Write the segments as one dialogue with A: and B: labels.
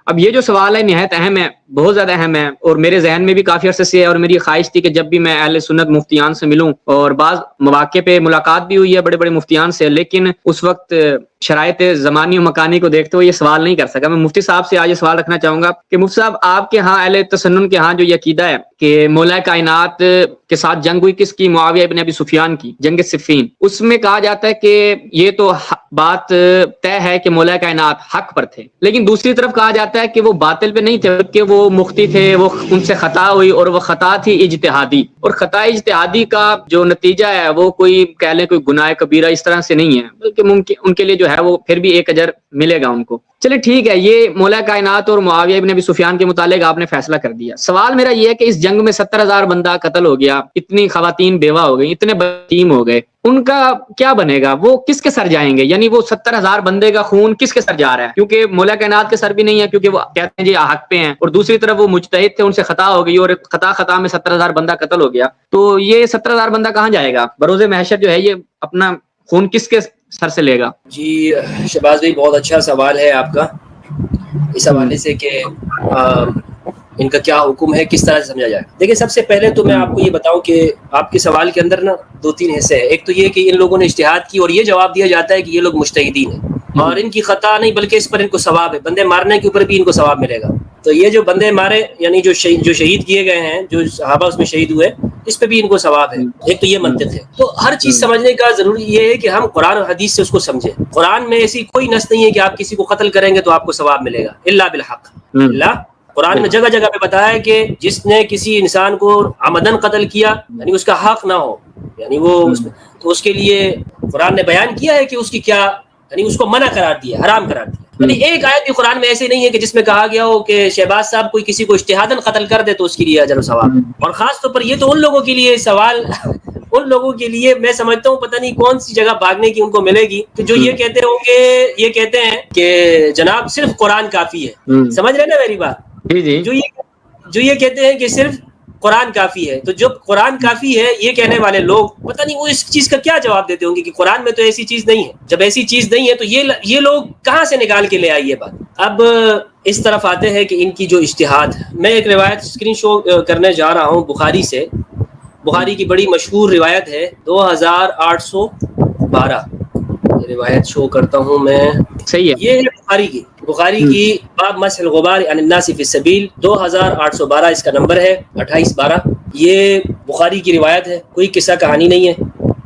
A: اب یہ جو سوال ہے نہایت اہم ہے، بہت زیادہ اہم ہے، اور میرے ذہن میں بھی کافی عرصے سے ہے، اور میری خواہش تھی کہ جب بھی میں اہل سنت مفتیان سے ملوں، اور بعض مواقع پہ ملاقات بھی ہوئی ہے بڑے بڑے مفتیان سے، لیکن اس وقت شرائط زمانی و مکانی کو دیکھتے ہوئے یہ سوال نہیں کر سکا۔ میں مفتی صاحب سے آج یہ سوال رکھنا چاہوں گا کہ مفتی صاحب، آپ کے ہاں اہل تسنن کے ہاں جو یہ عقیدہ ہے کہ مولا کائنات کے ساتھ جنگ ہوئی کس کی؟ معاویہ ابن ابی سفیان کی، جنگ صفین، اس میں کہا جاتا ہے کہ یہ تو بات طے ہے کہ مولا کائنات حق پر تھے، لیکن دوسری طرف کہا جاتا ہے کہ وہ باطل پہ نہیں تھے کہ وہ مختی تھے، وہ ان سے خطا ہوئی، اور وہ خطا تھی اجتہادی، اور خطا اجتہادی کا جو نتیجہ ہے وہ کوئی کہہ لیں کوئی گناہ کبیرہ اس طرح سے نہیں ہے، بلکہ ممکن ان کے لیے جو ہے وہ پھر بھی ایک اجر ملے گا ان کو۔ چلے ٹھیک ہے، یہ مولا کائنات اور معاویہ ابن ابی سفیان کے متعلق آپ نے فیصلہ کر دیا۔ سوال میرا یہ ہے کہ اس جنگ میں 70,000 بندہ قتل ہو گیا، اتنی خواتین بیوہ ہو گئی، اتنے یتیم ہو گئے، ان کا کیا بنے گا؟ وہ کس کے سر جائیں گے؟ یعنی وہ 70,000 بندے کا خون کس کے سر جا رہا ہے؟ کیونکہ مولا کائنات کے سر بھی نہیں ہے، کیونکہ وہ کہتے ہیں جی حق پہ ہیں، اور دوسری طرف وہ مجتہد تھے، ان سے خطا ہو گئی، اور خطا میں 70,000 بندہ قتل ہو گیا، تو یہ 70,000 بندہ کہاں جائے گا؟ بروز محشر جو ہے یہ اپنا خون کس کے سر سے لے گا؟
B: جی شہباز بھائی، بہت اچھا سوال ہے آپ کا، اس حوالے سے کہ ان کا کیا حکم ہے، کس طرح سے سمجھا جائے۔ دیکھیں، سب سے پہلے تو میں آپ کو یہ بتاؤں کہ آپ کے سوال کے اندر نا 2-3 حصے ہیں۔ ایک تو یہ کہ ان لوگوں نے اجتہاد کی، اور یہ جواب دیا جاتا ہے کہ یہ لوگ مجتہدین ہیں اور ان کی خطا نہیں بلکہ اس پر ان کو ثواب ہے، بندے مارنے کے اوپر بھی ان کو ثواب ملے گا۔ تو یہ جو بندے مارے یعنی جو شہید کیے گئے ہیں، جو صحابہ اس میں شہید ہوئے، اس پہ بھی ان کو ثواب ہے۔ ایک تو یہ منطق ہے۔ تو ہر چیز سمجھنے کا ضروری یہ ہے کہ ہم قرآن اور حدیث سے اس کو سمجھیں۔ قرآن میں ایسی کوئی نص نہیں ہے کہ آپ کسی کو قتل کریں گے تو آپ کو ثواب ملے گا، الا بالحق۔ اللہ قرآن میں جگہ جگہ پہ بتایا ہے کہ جس نے کسی انسان کو عمدن قتل کیا، یعنی اس کا حق نہ ہو، یعنی وہ تو اس کے لیے قرآن نے بیان کیا ہے کہ اس کی کیا، یعنی اس کو منع قرار دیا، حرام قرار دیا۔ یعنی ایک آیت بھی قرآن میں ایسے نہیں ہے کہ جس میں کہا گیا ہو کہ شہباز صاحب کوئی کسی کو اجتہاداً قتل کر دے تو اس کے لیے اجر و ثواب۔ اور خاص طور پر یہ تو ان لوگوں کے لیے سوال ان لوگوں کے لیے میں سمجھتا ہوں پتہ نہیں کون سی جگہ بھاگنے کی ان کو ملے گی کہ جو یہ کہتے ہوں گے، یہ کہتے ہیں کہ جناب صرف قرآن کافی ہے۔ سمجھ رہے نا میری بات؟ جو یہ کہتے ہیں کہ صرف قرآن کافی ہے، تو جب قرآن کافی ہے یہ کہنے والے لوگ پتہ نہیں وہ اس چیز کا کیا جواب دیتے ہوں گے کہ قرآن میں تو ایسی چیز نہیں ہے۔ جب ایسی چیز نہیں ہے تو یہ لوگ کہاں سے نکال کے لے آئی یہ بات؟ اب اس طرف آتے ہیں کہ ان کی جو اجتہاد، میں ایک روایت اسکرین شو کرنے جا رہا ہوں بخاری سے۔ بخاری کی بڑی مشہور روایت ہے 2812، روایت شو کرتا ہوں میں،
A: صحیح ہے،
B: یہ ہے بخاری کی باب مسح الغبار عن الناس فی السبیل، 2812 اس کا نمبر ہے، 2812۔ یہ بخاری کی روایت ہے، کوئی قصہ کہانی نہیں ہے۔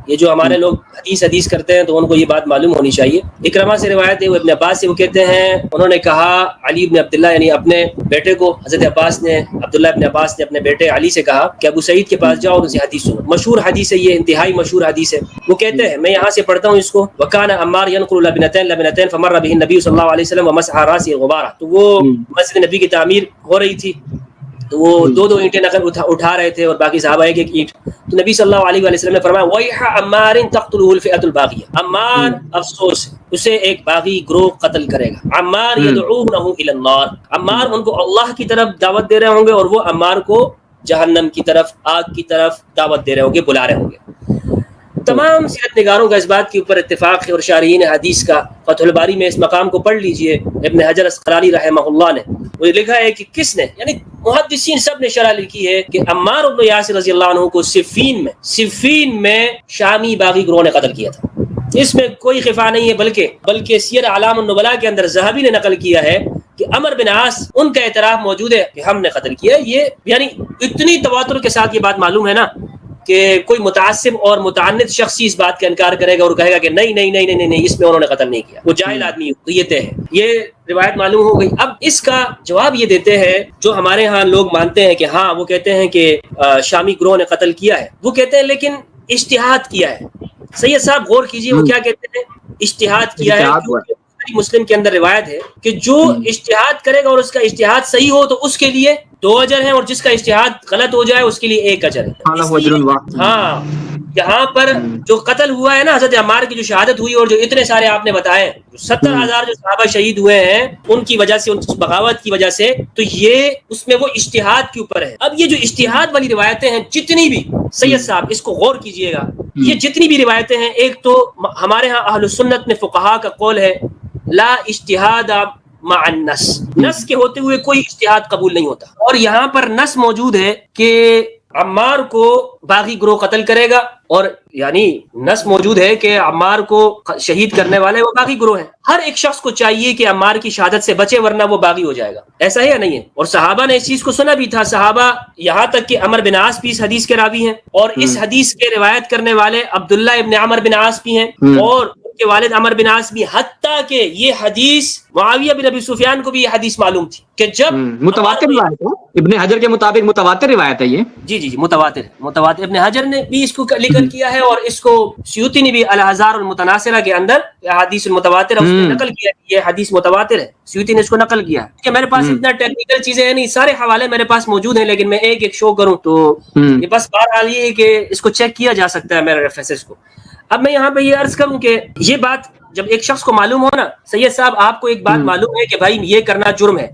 B: یہ جو ہمارے لوگ حدیث کرتے ہیں تو ان کو یہ بات معلوم ہونی چاہیے۔ اکرمہ سے روایت ہے، وہ ابن عباس سے، وہ کہتے ہیں انہوں نے کہا علی بن عبداللہ یعنی اپنے بیٹے کو، حضرت عباس نے، عبداللہ ابن عباس نے اپنے بیٹے علی سے کہا کہ ابو سعید کے پاس جاؤ اور ان سے حدیث سنو۔ مشہور حدیث ہے یہ، انتہائی مشہور حدیث ہے۔ وہ کہتے ہیں، میں یہاں سے پڑھتا ہوں اس کو، وکان عمار ينقل لبنتين فمر به النبي صلی اللہ علیہ وسلم ومسح راسه الغبار۔ تو وہ مسجد نبی کی تعمیر ہو رہی تھی، تو وہ 2 اینٹیں اٹھا رہے تھے اور باقی صحابہ ایک اینٹ۔ تو نبی صلی اللہ علیہ وسلم نے فرمایا ویح عمار تقتله الفئة الباغیہ، عمار افسوس اسے ایک باغی گروہ قتل کرے گا۔ عمار یدعونه الى النار، عمار ان کو اللہ کی طرف دعوت دے رہے ہوں گے اور وہ عمار کو جہنم کی طرف، آگ کی طرف دعوت دے رہے ہوں گے، بلا رہے ہوں گے۔ تمام سیرت نگاروں کا اس بات کے اوپر اتفاق ہے، اور شارحین حدیث کا، فتح الباری میں اس مقام کو پڑھ لیجئے، ابن حجر اسقلانی رحمہ اللہ نے وہ لکھا ہے کہ کس نے، یعنی محدثین سب نے شرح لکھی ہے کہ عمار بن یاسر رضی اللہ عنہ کو صفین میں شامی باغی گروہ نے قتل کیا تھا۔ اس میں کوئی خفا نہیں ہے، بلکہ سیر اعلام النبلاء کے اندر ذہبی نے نقل کیا ہے کہ عمر بن عاص ان کا اعتراف موجود ہے کہ ہم نے قتل کیا۔ یہ یعنی اتنی تواتر کے ساتھ یہ بات معلوم ہے نا کہ کوئی متعصب اور متعنت شخصی اس بات کا انکار کرے گا اور کہے گا کہ نہیں اس میں انہوں نے قتل نہیں کیا، وہ جاہل آدمی ہے، تو یہ طے ہے۔ یہ روایت معلوم ہو گئی۔ اب اس کا جواب یہ دیتے ہیں جو ہمارے ہاں لوگ مانتے ہیں کہ ہاں، وہ کہتے ہیں کہ شامی گروہ نے قتل کیا ہے، وہ کہتے ہیں لیکن اجتہاد کیا ہے۔ سید صاحب غور کیجئے، وہ کیا کہتے ہیں؟ اجتہاد کیا ہے، کیونکہ مسلم کے اندر روایت ہے کہ جو اجتہاد کرے گا اور اس کا اجتہاد صحیح ہو تو اس کے لیے 2 اجر ہیں، اور جس کا اجتہاد غلط ہو جائے اس کے لیے 1 اجر ہے۔ ہاں، یہاں پر جو قتل ہوا ہے نا حضرت عمار کی جو شہادت ہوئی، اور جو اتنے سارے آپ نے بتائے، 70,000 جو صحابہ شہید ہوئے ہیں ان کی وجہ سے، ان کی بغاوت کی وجہ سے، تو یہ اس میں وہ اجتہاد کے اوپر ہے۔ اب یہ جو اجتہاد والی روایتیں ہیں جتنی بھی، سید صاحب اس کو غور کیجئے گا، یہ جتنی بھی روایتیں ہیں، ایک تو ہمارے ہاں اہل سنت میں فقہا کا قول ہے لا اجتہاد مع النص، نص کے ہوتے ہوئے کوئی اجتہاد قبول نہیں ہوتا. اور یہاں پر نص موجود ہے کہ عمار کو باغی گروہ قتل کرے گا، اور یعنی نص موجود ہے کہ عمار کو شہید کرنے والے وہ باغی گروہ ہیں. ہر ایک شخص کو چاہیے کہ عمار کی شہادت سے بچے ورنہ وہ باغی ہو جائے گا. ایسا ہے یا نہیں ہے؟ اور صحابہ نے اس چیز کو سنا بھی تھا. صحابہ یہاں تک کہ عمر بن عاص بھی اس حدیث کے راوی ہیں، اور اس حدیث کے روایت کرنے والے عبداللہ ابن عمر بن عاص بھی ہیں، اور ان کے والد عمر بن عاص بھی. حتیٰ کہ یہ حدیث معاویہ بن ابی سفیان کو بھی یہ حدیث معلوم تھی کہ جب
A: متواتر روایت ہے، ابن حجر کے مطابق متواتر روایت ہے یہ.
B: جی متواتر. ابن حجر نے بھی اس کو ذکر کیا ہے، اور اس کو سیوطی نے بھی الہزار المتناصرہ کے اندر حدیث المتواتر اس نے نقل کیا، یہ حدیث متواتر ہے. سیوطی نے اس کو نقل کیا کہ میرے پاس اتنا ٹیکنیکل چیزیں ہیں نہیں، سارے حوالے میرے پاس موجود ہیں، لیکن میں ایک ایک شو کروں تو یہ بس بہرحال یہ ہے کہ اس کو چیک کیا جا سکتا ہے میرے ریفرنسز کو. اب میں یہاں پہ یہ عرض کروں کہ یہ بات جب ایک شخص کو معلوم ہو نا، سید صاحب آپ کو ایک بات معلوم ہے کہ بھائی یہ کرنا جرم ہے،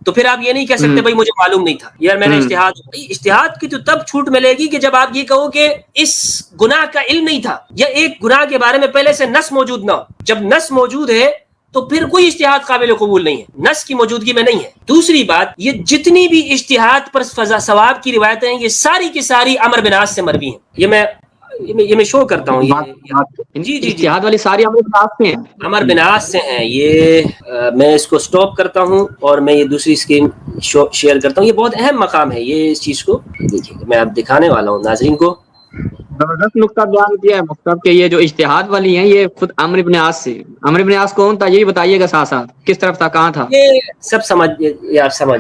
B: تو پھر آپ یہ نہیں کہہ سکتے بھائی مجھے معلوم نہیں تھا یار میں نے اشتہاد کی تو تب چھوٹ ملے گی کہ جب آپ یہ کہو کہ اس گناہ کا علم نہیں تھا، یا ایک گناہ کے بارے میں پہلے سے نص موجود نہ ہو. جب نص موجود ہے تو پھر کوئی اشتہاد قابل قبول نہیں ہے، نص کی موجودگی میں نہیں ہے. دوسری بات، یہ جتنی بھی اشتہاد پر ثواب کی روایتیں ہیں یہ ساری کی ساری عمر بن عاص سے مروی ہیں. یہ میں شو کرتا ہوں. جی
A: اشتہاد والی ساری عمر بن عاص سے ہیں،
B: عمر بن عاص سے ہیں. یہ میں اس کو سٹاپ کرتا ہوں اور میں یہ دوسری اسکرین شیئر کرتا ہوں. یہ بہت اہم مقام ہے، یہ اس چیز کو دیکھیے میں اب دکھانے والا ہوں ناظرین کو.
A: زبردست نقطہ بیان کیا ہے مختب کہ یہ جو اجتہاد والی ہیں یہ خود عمرو بن عاص سے. عمرو بن عاص کون تھا یہ بھی بتائیے گا ساتھ ساتھ، کس طرف تھا، کہاں تھا؟
B: یہ سب سمجھ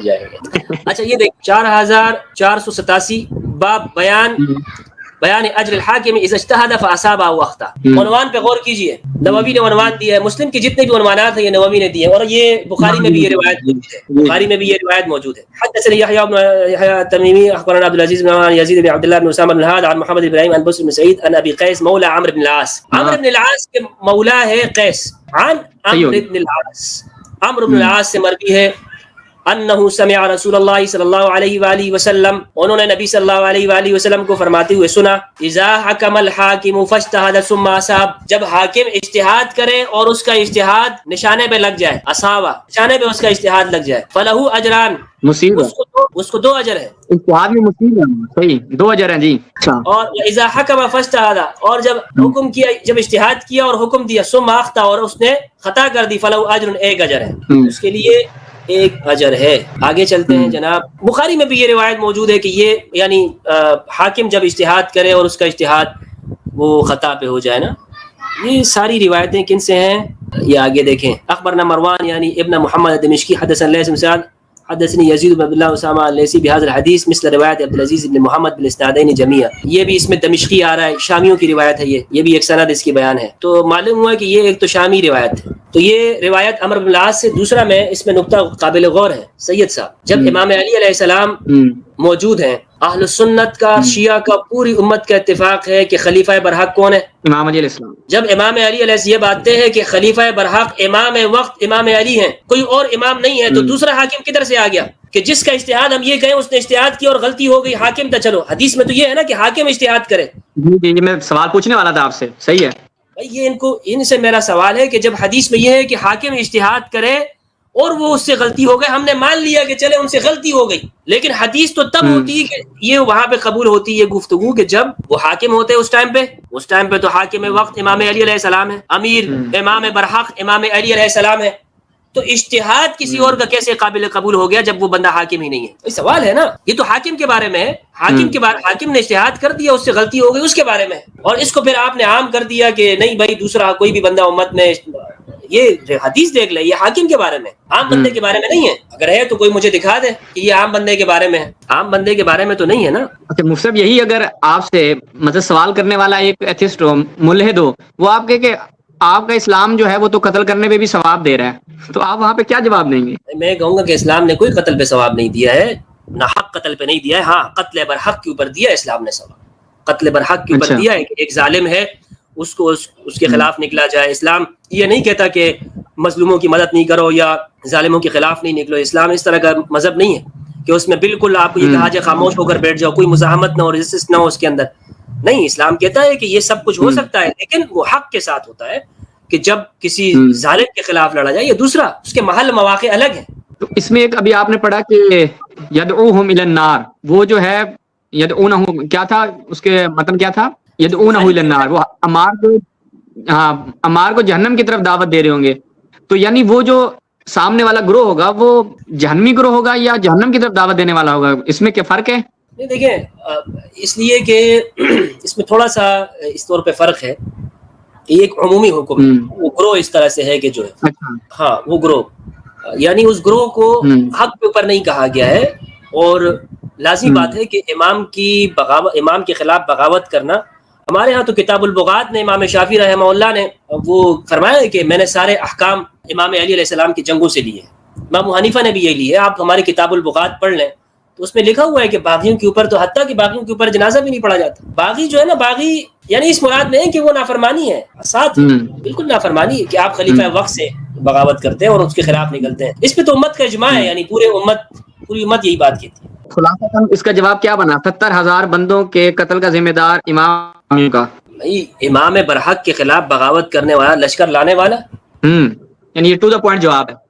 B: جائیں گے. اچھا یہ دیکھ 4487 باب بیان اجر الحاکم اذا اجتہد فاصاب او اخطا. عنوان پہ غور کیجئے، نووی نے عنوان دیا ہے. مسلم کے جتنے بھی عنوانات ہیں یہ نووی نے دیے ہیں، اور یہ بخاری میں بھی یہ روایت موجود ہے. حدثنا يحيى بن يحيى التميمي اخبرنا عبد العزيز بن يزيد بن عبد الله بن اسامه بن هاد عن محمد بن ابراهيم عن بصر بن سعيد عن ابي قيس مولى عمرو بن العاص. عمرو بن العاص کے مولا ہے قیس، عن عمرو بن العاص. عمرو بن العاص سے مروی ہے انہ سمع رسول اللہ صلی اللہ علیہ وآلہ وسلم، انہوں نے نبی صلی اللہ علیہ وآلہ وسلم کو فرماتے ہوئے سنا، اذا حکم الحاکم فاجتہد ثم اصاب، جب حاکم اجتہاد کرے اور اس کا اجتہاد نشانے پہ لگ جائے، اصابہ نشانے پہ اس کا اجتہاد لگ جائے، فلہ اجران،
A: مصیب
B: اس کو 2 اجر ہے.
A: اجتہاد میں مصیب ہے، صحیح 2 اجر ہیں جی.
B: اور اذا حکم فاجتہد، اور جب حکم کیا، جب اجتہاد کیا اور حکم دیا، ثم اخطا، اور اس نے خطا کر دی، فلہ اجر، 1 اجر ہے، اس کے لیے 1 اجر ہے. آگے چلتے ہیں جناب. بخاری میں بھی یہ روایت موجود ہے کہ یہ یعنی حاکم جب اجتہاد کرے اور اس کا اجتہاد وہ خطا پہ ہو جائے نا. یہ ساری روایتیں کن سے ہیں یہ آگے دیکھیں. اخبرنا مروان یعنی ابن محمد دمشقی حدثنا لیث بن سعد حدثني يزيد بن عبد الله اسامہ الليثي بهذا الحديث مثل روایت عبد العزيز بن محمد بالاسنادین جميعا. یہ بھی اس میں دمشقی آ رہا ہے، شامیوں کی روایت ہے، یہ بھی ایک سند اس کی بیان ہے. تو معلوم ہوا کہ یہ ایک تو شامی روایت ہے. تو یہ روایت عمرو بن العاص سے. دوسرا میں اس میں نقطہ قابل غور ہے سید صاحب، جب امام علی علیہ السلام موجود ہیں، اہل سنت کا، شیعہ کا، پوری امت کا اتفاق ہے کہ خلیفہ برحق کون ہے؟
A: امام علی علیہ السلام. جب
B: امام علی علیہ السلام یہ باتیں ہیں کہ خلیفہ برحق امام وقت امام علی ہیں، کوئی اور امام نہیں ہے، تو دوسرا حاکم کدھر سے آ گیا کہ جس کا اجتہاد ہم یہ کہیں اس نے اجتہاد کیا اور غلطی ہو گئی، حاکم تھا. چلو حدیث میں تو یہ ہے نا کہ حاکم اجتہاد کرے.
A: جی میں سوال پوچھنے والا تھا آپ سے. صحیح ہے
B: بھائی، یہ ان سے میرا سوال ہے کہ جب حدیث میں یہ ہے کہ حاکم اجتہاد کرے اور وہ اس سے غلطی ہو گئے، ہم نے مان لیا کہ چلے ان سے غلطی ہو گئی، لیکن حدیث تو تب ہوتی ہے کہ یہ وہاں پہ قبول ہوتی ہے گفتگو کہ جب وہ حاکم ہوتے ہیں. اس ٹائم پہ تو حاکم وقت امام علی علیہ السلام ہے، امیر امام برحق امام علی علیہ السلام ہے. تو اجتہاد کسی اور کا کیسے قابل قبول ہو گیا جب وہ بندہ حاکم ہی نہیں ہے؟ یہ سوال ہے نا. یہ تو حاکم کے بارے میں ہے، حاکم نے اجتہاد کر دیا، اس سے غلطی ہو گئی، اس کے بارے میں. اور اس کو پھر آپ نے عام کر دیا کہ نہیں بھائی دوسرا کوئی بھی بندہ امت میں. یہ حدیث دیکھ لے، یہ حاکم کے بارے میں، عام بندے کے بارے میں نہیں ہے. اگر ہے تو کوئی مجھے دکھا دے کہ یہ عام بندے کے بارے میں ہے. عام بندے کے بارے میں تو نہیں ہے نا.
A: اچھا مفتی، یہی اگر آپ سے مطلب سوال کرنے والا ایک ایتھسٹ ہو، ملحد ہو، وہ آپ کہ آپ کا اسلام جو ہے وہ تو قتل کرنے پہ بھی ثواب دے رہا ہے، تو آپ وہاں پہ کیا جواب دیں گے؟
B: میں کہوں گا کہ اسلام نے کوئی قتل پہ ثواب نہیں دیا ہے، نہ حق قتل پہ نہیں دیا ہے. ہاں قتل برحق کے اوپر دیا اسلام نے ثواب، قتل برحق کے اوپر دیا ہے کہ ایک ظالم ہے اس کو اس کے خلاف نکلا جائے. اسلام یہ نہیں کہتا کہ مظلوموں کی مدد نہیں کرو یا ظالموں کے خلاف نہیں نکلو. اسلام اس طرح کا مذہب نہیں ہے کہ اس میں بالکل آپ کو یہ کہا جائے خاموش ہو کر بیٹھ جاؤ، کوئی مزاحمت نہ ہو، ریزسٹنس نہ ہو اس کے اندر. نہیں، اسلام کہتا ہے کہ یہ سب کچھ ہو سکتا ہے لیکن وہ حق کے ساتھ ہوتا ہے. کہ جب کسی
A: ہم۔
B: ظالم کے خلاف لڑا جائے، یہ دوسرا، اس کے محل مواقع الگ ہیں.
A: تو اس میں ایک ابھی آپ نے پڑھا کہ یدعوہم الی النار، وہ جو ہے یدعونہم، کیا تھا اس کے متن، کیا تھا؟ یدعونہ الی النار، وہ عمار کو، ہاں عمار کو جہنم کی طرف دعوت دے رہے ہوں گے. تو یعنی وہ جو سامنے والا گروہ ہوگا وہ جہنمی گروہ ہوگا یا جہنم کی طرف دعوت دینے والا ہوگا؟ اس میں کیا فرق ہے؟
B: نہیں دیکھیں، اس لیے کہ اس میں تھوڑا سا اس طور پہ فرق ہے کہ یہ ایک عمومی حکم ہے. وہ گروہ اس طرح سے ہے کہ جو ہے،
A: اچھا،
B: ہاں وہ گروہ، یعنی اس گروہ کو حق کے اوپر نہیں کہا گیا ہے. اور لازمی بات ہے کہ امام کے خلاف بغاوت کرنا، ہمارے ہاں تو کتاب البغات نے امام شافعی رحمہ اللہ نے وہ فرمایا ہے کہ میں نے سارے احکام امام علی علیہ السلام کی جنگوں سے لیے. امام حنیفہ نے بھی یہ لی ہے. آپ ہماری کتاب البغات پڑھ لیں تو اس میں لکھا ہوا ہے کہ باغیوں کے اوپر، تو حتیٰ کہ باغیوں کے اوپر جنازہ بھی نہیں پڑھا جاتا. باغی جو ہے نا، باغی یعنی اس مراد میں ہے کہ وہ نافرمانی ہے، ساتھ بالکل نافرمانی ہے کہ آپ خلیفہ وقت سے بغاوت کرتے ہیں اور اس کے خلاف نکلتے ہیں. اس پہ تو امت کا اجماع ہے، یعنی پوری امت یہی بات کہتی ہے.
A: خلاصہ اس کا جواب کیا بنا؟ 70,000 بندوں کے قتل کا ذمہ دار امام کا.
B: بھائی امام برحق کے خلاف بغاوت کرنے والا، لشکر لانے والا.
A: یعنی یہ ٹو دا پوائنٹ جواب ہے.